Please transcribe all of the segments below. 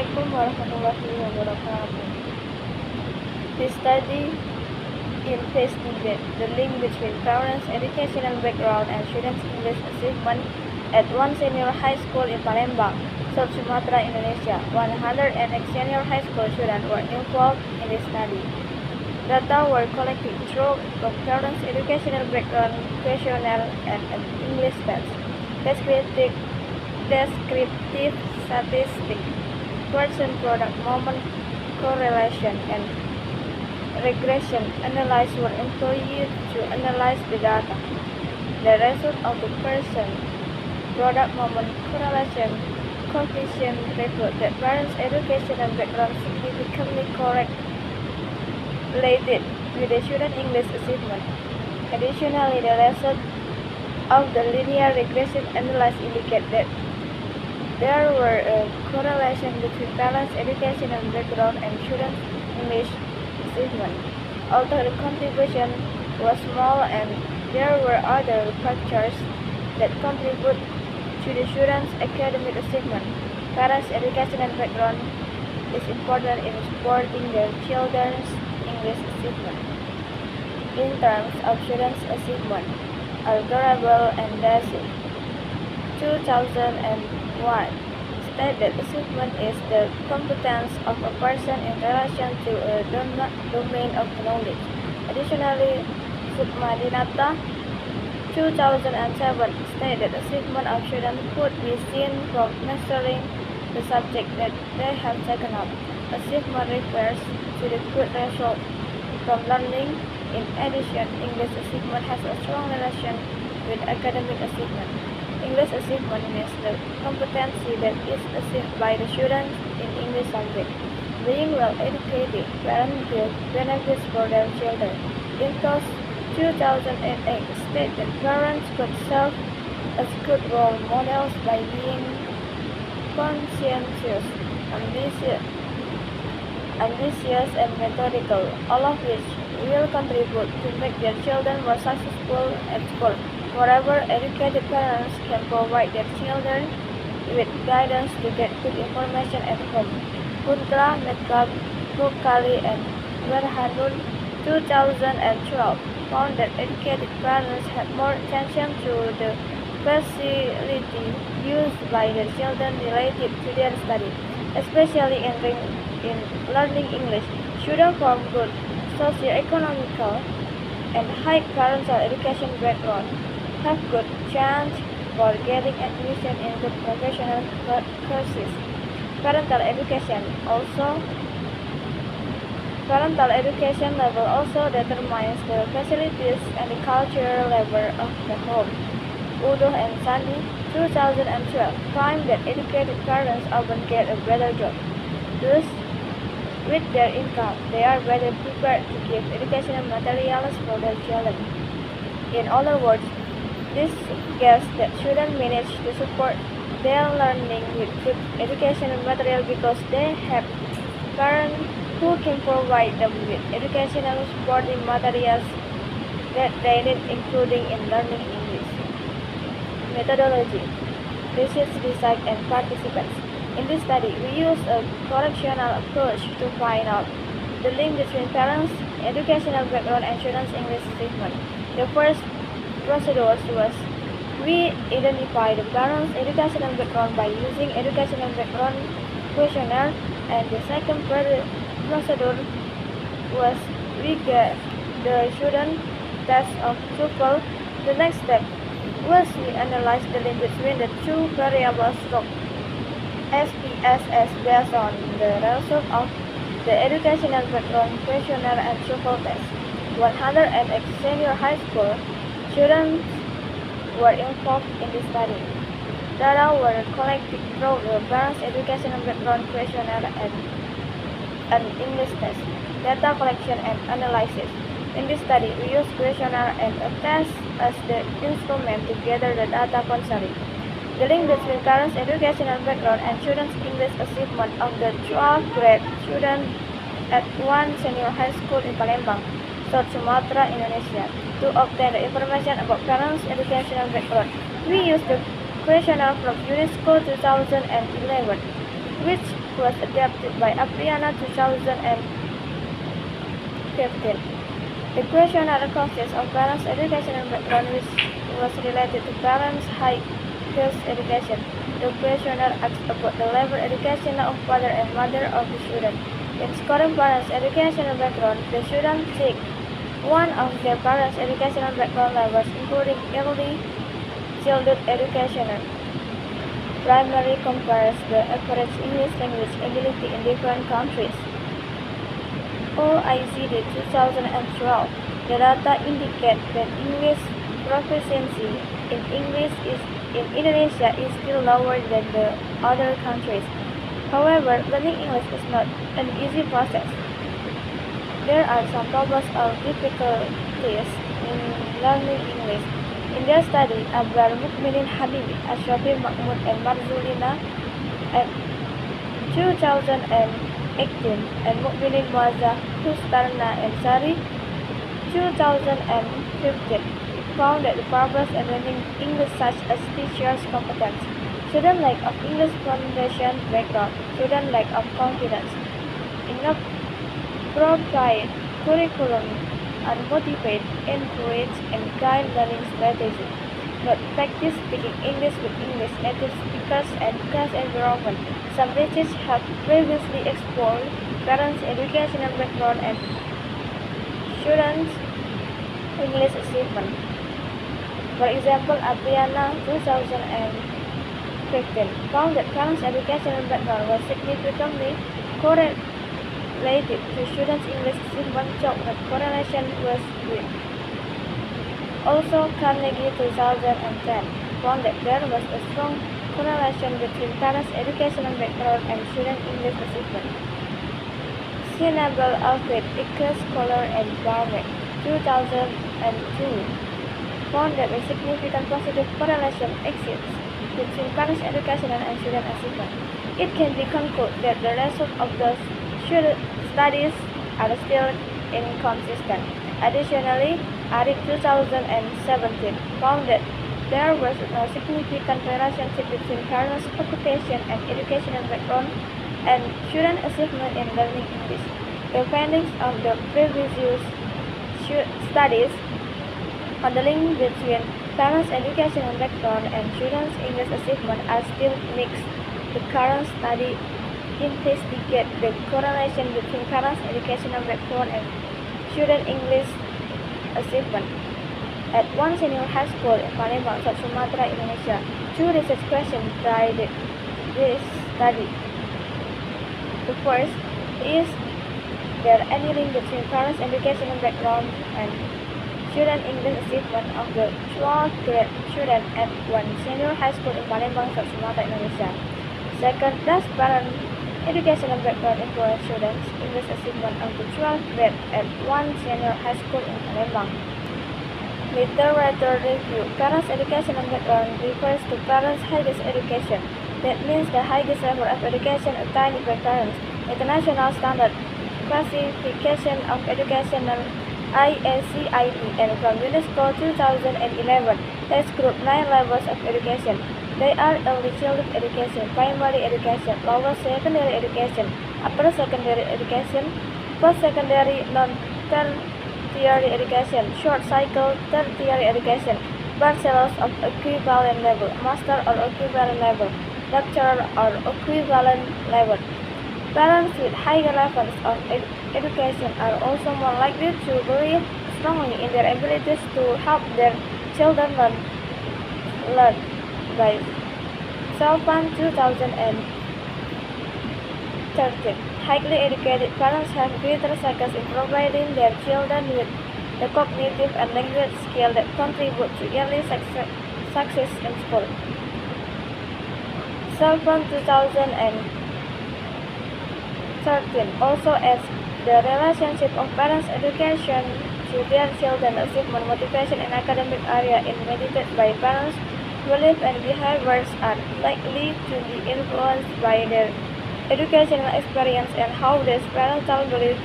Assalamualaikum warahmatullahi wabarakatuh. This study investigates the link between parents' educational background and students' English achievement at one senior high school in Palembang, South Sumatra, Indonesia. 108 senior high school students were involved in this study. Data were collected through the parents' educational background questionnaire and an English test. Descriptive statistics, person-product moment correlation, and regression analysis were employed to analyze the data. The result of the person-product moment correlation coefficient revealed that parents' educational background significantly correlated with the student English achievement. Additionally, the result of the linear regression analysis indicate that there were a correlation between parents' educational background and students' English achievement. Although the contribution was small and there were other factors that contribute to the students' academic achievement, parents' educational background is important in supporting their children's English achievement. In terms of students' achievement, Algarabel and Daisy, 2001, state that achievement is the competence of a person in relation to a domain of knowledge. Additionally, Sukmadinata, 2007, state that achievement of students could be seen from measuring the subject that they have taken up. Achievement refers to the good result from learning. In addition, English achievement has a strong relation with academic achievement. English achievement means the competency that is achieved by the students in English subject. Being well educated, parents give benefits for their children. In 2008 state that parents could serve as good role models by being conscientious, ambitious and methodical, all of which will contribute to make their children more successful at school. Moreover, educated parents can provide their children with guidance to get good information at home. Putra, Metcalf, Bukhari, and Berhanun, 2012, found that educated parents had more attention to the facility used by their children related to their study, especially in learning English. Students from good socio-economical and high parental education background have good chance for getting admission in good professional courses. Parental education level also determines the facilities and the cultural level of the home. Udo and Sandi, 2012, find that educated parents often get a better job. Thus, with their income, they are better prepared to give educational materials for their children. In other words, this suggests that students manage to support their learning with good educational material because they have parents who can provide them with educational supporting materials that they need, including in learning English. Methodology, research design, and participants. In this study, we use a correctional approach to find out the link between parents' educational background and students' English achievement. The first procedure was we identify the parents' educational background by using educational background questionnaire, and the second procedure was we get the student test of TOEFL. The next step was we analyze the link between the two variables stroke SPSS based on the result of the educational background questionnaire and TOEFL test. 108 senior high school students were involved in this study. Data were collected through the parents' educational background questionnaire and an English test. Data collection and analysis. In this study, we use questionnaire and a test as the instrument to gather the data concerning the link between parents' educational background and students' English achievement of the 12th grade students at one senior high school in Palembang, South Sumatra, Indonesia. To obtain the information about parents' educational background, we used the questionnaire from UNESCO 2011, which was adapted by Apriana 2015. The questionnaire consists of parents' educational background, which was related to parents' highest education. The questionnaire asks about the level education of father and mother of the student. In scoring parents' educational background, the student seeks one of their parents' educational background levels, including early childhood education. Primary compares the average English language ability in different countries. OECD 2012. The data indicate that English proficiency in English in Indonesia is still lower than the other countries. However, learning English is not an easy process. There are some problems or difficulties in learning English. In their study, Abrar Mukminin Habibi, Ashrafi Mahmud, and Marzulina at 2018, and Mukminin Muazza Hustarna and Sari 2015, found that the problems in learning English such as teachers' competence, student lack of English foundation background, student lack of confidence, inappropriate curriculum, unmotivated, encourage, and guide learning strategy, not practice speaking English with English native speakers and class environment. Some research have previously explored parents' educational background and students' English achievement. For example, Apriana 2015 found that parents' educational background was significantly correlated to students' English achievement, showing that correlation was weak. Also, Carnegie 2010 found that there was a strong correlation between parents' educational background and student English achievement. Sinabel, Alfred, Iker, Scholar, and Barwick 2002 found that a significant positive correlation exists between parents' education and student achievement. It can be concluded that the results of those studies are still inconsistent. Additionally, Arik 2017 found that there was no significant relationship between parents' occupation and educational background and student achievement in learning English. The findings of the previous studies on the link between parents' educational background and students' English achievement are still mixed. The current study investigates the correlation between parents' educational background and student English achievement. At one senior high school in Palembang, South Sumatra, Indonesia, 2 research questions guided this study. The first is there any link between parents' educational background and student English achievement of the 12th grade student at one senior high school in Palembang, South Sumatra, Indonesia? Second, does parent educational background influence students' English achievement of the 12th grade at one senior high school in Palembang? Literature review. Parents' educational background refers to parents' highest education. That means the highest level of education attained by parents. International Standard Classification of Educational IACID and from UNESCO 2011 has grouped 9 levels of education. They are early childhood education, primary education, lower secondary education, upper secondary education, post-secondary non-tertiary education, short cycle tertiary education, bachelor's of equivalent level, master or equivalent level, doctoral or equivalent level. Parents with higher levels of education are also more likely to believe strongly in their abilities to help their children learn. By Salpan 2013, highly educated parents have greater success in providing their children with the cognitive and language skills that contribute to early success in school. Salpan 2013 also adds the relationship of parents' education to their children's achievement, motivation, and academic area in mediated by parents' beliefs and behaviors are likely to be influenced by their educational experience and how these parental beliefs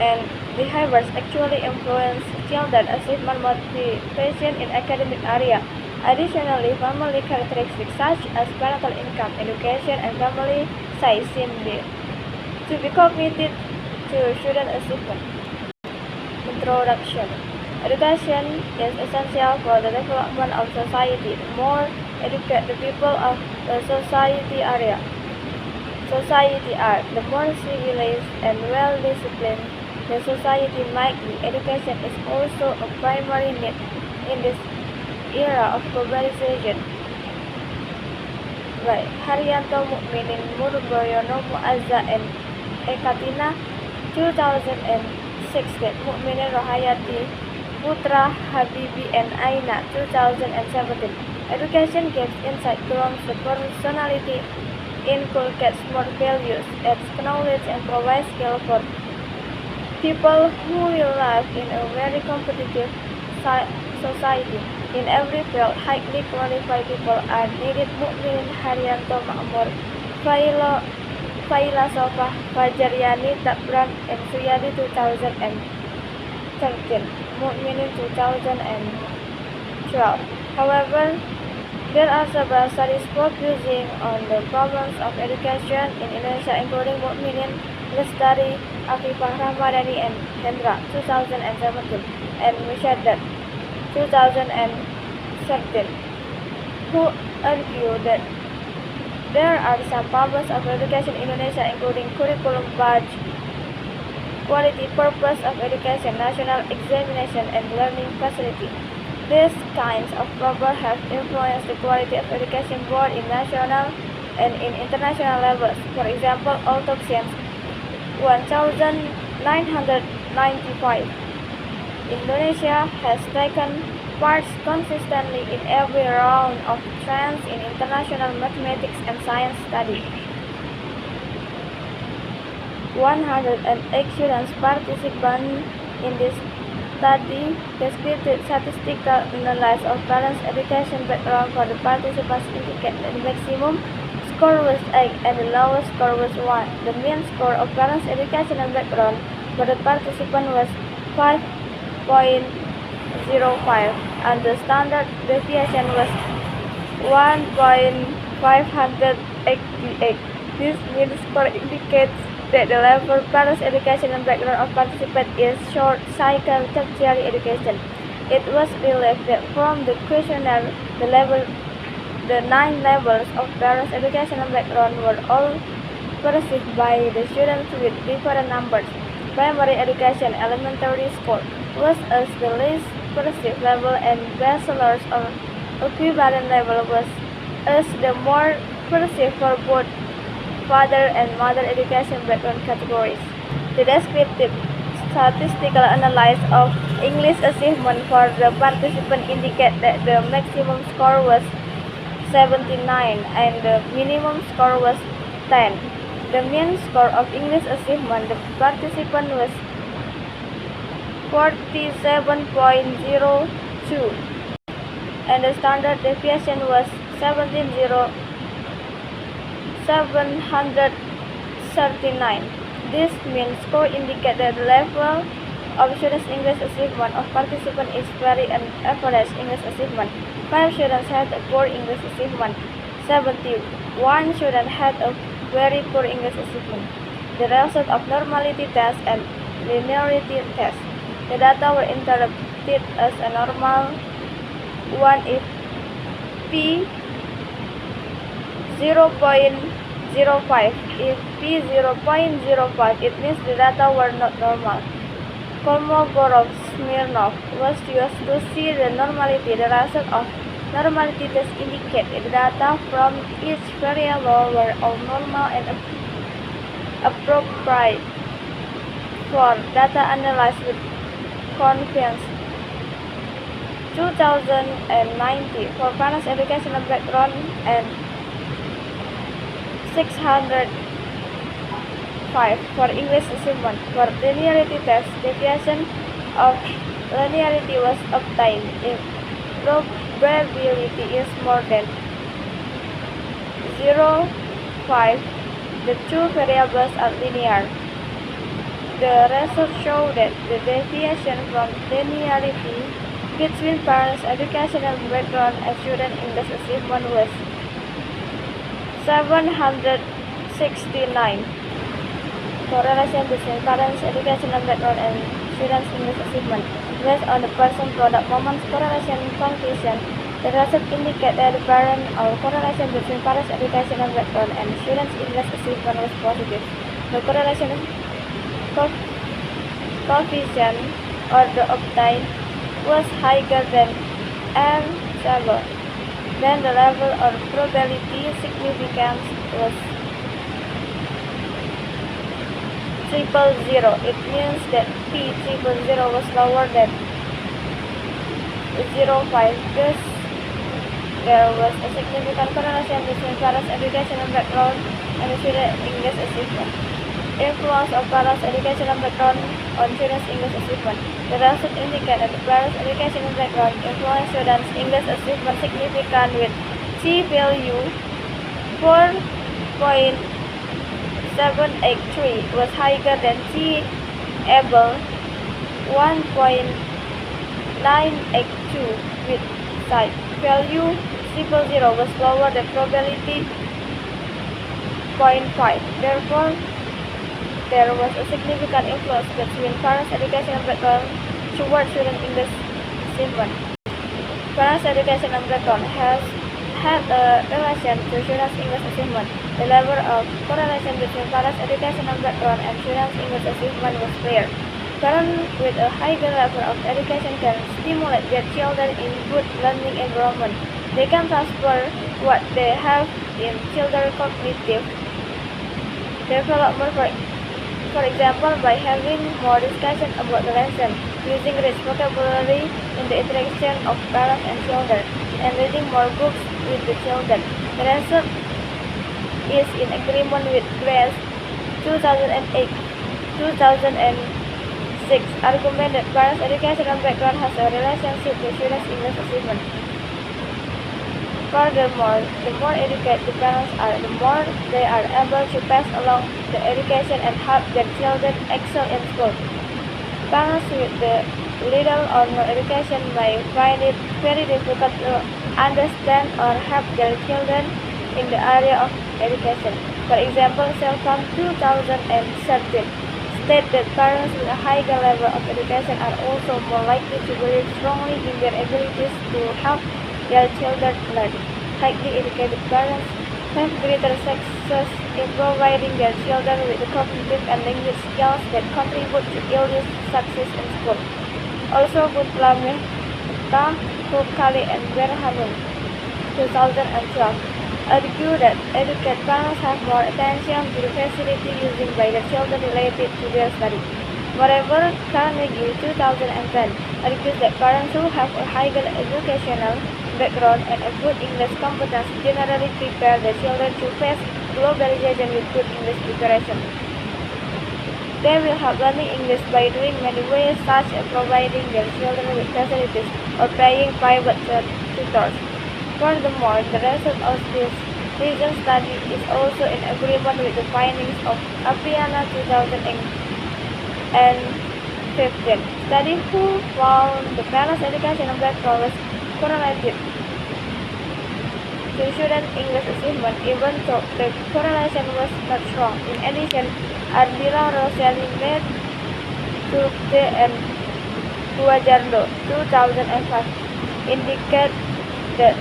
and behaviors actually influence children's achievement, motivation in academic area. Additionally, family characteristics such as parental income, education, and family size seem to be committed to student achievement. Introduction. Education is essential for the development of society. The more educated the people of the society are, the more civilized and well-disciplined the society might be. Education is also a primary need in this era of globalization. By Haryanto Mukminin Murboyono Muazza and Ekatina, 2016. Mukminin Rohayati Putra Habibi and Aina, 2017. Education gives insight, grows the personality, inculcates more values, adds knowledge, and provides skill for people who will live in a very competitive society. In every field, highly qualified people are needed. Mukminin Haryanto Ma'mur, Faila Sofa, Fajaryani Tabran, and Suyadi, 2013. Mukminin 2012. However, there are several studies focusing on the problems of education in Indonesia, including Mukminin Lestari, Afifah Rahmadani, and Hendra, 2017, and Mishadat, 2013, who argue that there are some problems of education in Indonesia, including curriculum batch, quality, purpose of education, national examination, and learning facility. These kinds of problems have influenced the quality of education both in national and in international levels. For example, although since 1995, Indonesia has taken part consistently in every round of trends in international mathematics and science studies. 108 students participated in this study. Descriptive statistical analysis of parents' education background for the participants indicate that the maximum score was 8 and the lowest score was 1. The mean score of parents' educational background for the participant was 5.05 and the standard deviation was 1.588. This mean score indicates that the level parents' education and background of participants is short cycle tertiary education. It was believed that from the questionnaire, the 9 levels of parents' education and background were all perceived by the students with different numbers. Primary education, elementary school, was as the least perceived level, and bachelor's or equivalent level was as the more perceived for both father and mother education background categories. The descriptive statistical analysis of English achievement for the participant indicate that the maximum score was 79 and the minimum score was 10. The mean score of English achievement the participant was 47.02 and the standard deviation was 739. This mean score indicates that the level of students' English achievement of participants is very average English achievement. 5 students had a poor English achievement. 71 students had a very poor English achievement. The result of normality test and linearity test. The data were interpreted as a normal one if p 0.05. If p 0.05, it means the data were not normal. Kolmogorov-Smirnov was used to see the normality. The result of normality test indicate the data from each variable were all normal and appropriate for data analysis with confidence. 2090 for parents' educational background and 605 for English achievement. For linearity test, deviation of linearity was obtained if probability is more than 0.5. The two variables are linear. The results show that the deviation from linearity between parents' educational background and student English achievement was 769. Correlation between parents' educational background and students' English achievement. Based on the person-product moments correlation conclusion, the result indicate that the parent or correlation between parents' educational background and students' English achievement was positive. The correlation coefficient or the obtained was higher than M7. Then the level of probability significance was 000. It means that P000 was lower than 0.5 because there was a significant correlation between parents' educational background and student English achievement. Influence of parents' educational background on students' English achievement. The result indicate that the parents' educational background influenced students' English achievement significant with T-value 4.783 was higher than T-able 1.982 with side value 0.0 was lower than probability 0.5. Therefore, there was a significant influence between parents' educational background towards student English achievement. Parents' educational background has had a relation to students' English achievement. The level of correlation between parents' educational background and students' English achievement was clear. Parents with a higher level of education can stimulate their children in good learning environment. They can transfer what they have in children's cognitive development, for example, by having more discussion about the lesson, using rich vocabulary in the interaction of parents and children, and reading more books with the children. The result is in agreement with Grace 2008-2006 argument that parents' educational background has a relationship to students' English achievement. Furthermore, the more educated the parents are, the more they are able to pass along the education and help their children excel in school. Parents with the little or no education may find it very difficult to understand or help their children in the area of education. For example, Cellcom 2013 state that parents with a higher level of education are also more likely to believe strongly in their abilities to help their children learn. Highly educated parents have greater success in providing their children with the cognitive and language skills that contribute to early success in school. Also, Gutlameta, Kukali, and Berhanun 2012 argue that educated parents have more attention to the facility used by their children related to their study. Moreover, Carnegie 2010 argues that parents who have a higher educational background and a good English competence generally prepare their children to face globalization with good English preparation. They will help learning English by doing many ways, such as providing their children with facilities or paying private tutors. Furthermore, the result of this recent study is also in agreement with the findings of Apriana 2015 study who found the parents' educational background was correlated to student English achievement, even though the correlation was not strong. In addition, Ardila, Rosselli, Turte, and Guajardo 2005 indicate that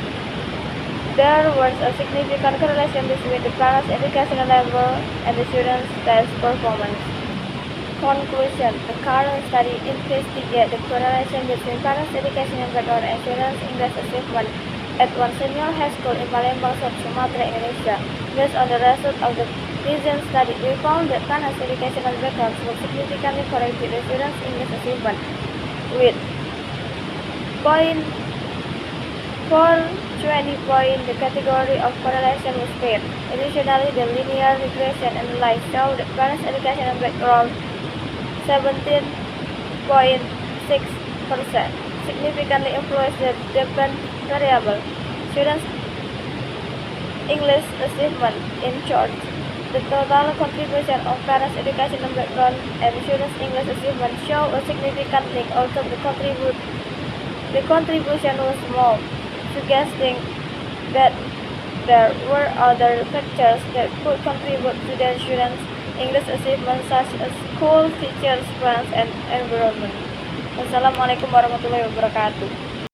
there was a significant correlation between the parents' educational level and the students' test performance. Conclusion: the current study investigates the correlation between parents' educational background and students' English achievement at one senior high school in Palembang, Sumatera, Indonesia. Based on the result of the recent study, we found that parents' educational backgrounds were significantly correlated to students' English achievement, with 0.420 point the category of correlation was paired. Additionally, the linear regression analysis showed that parents' educational background 17.6% significantly influenced the different variable. Students' English achievement. In short, the total contribution of parents' educational background and students' English achievement show a significant link. Also, the The contribution was small, suggesting that there were other factors that could contribute to the students' English achievement such as school, teachers, friends, and environment. Wassalamualaikum warahmatullahi wabarakatuh.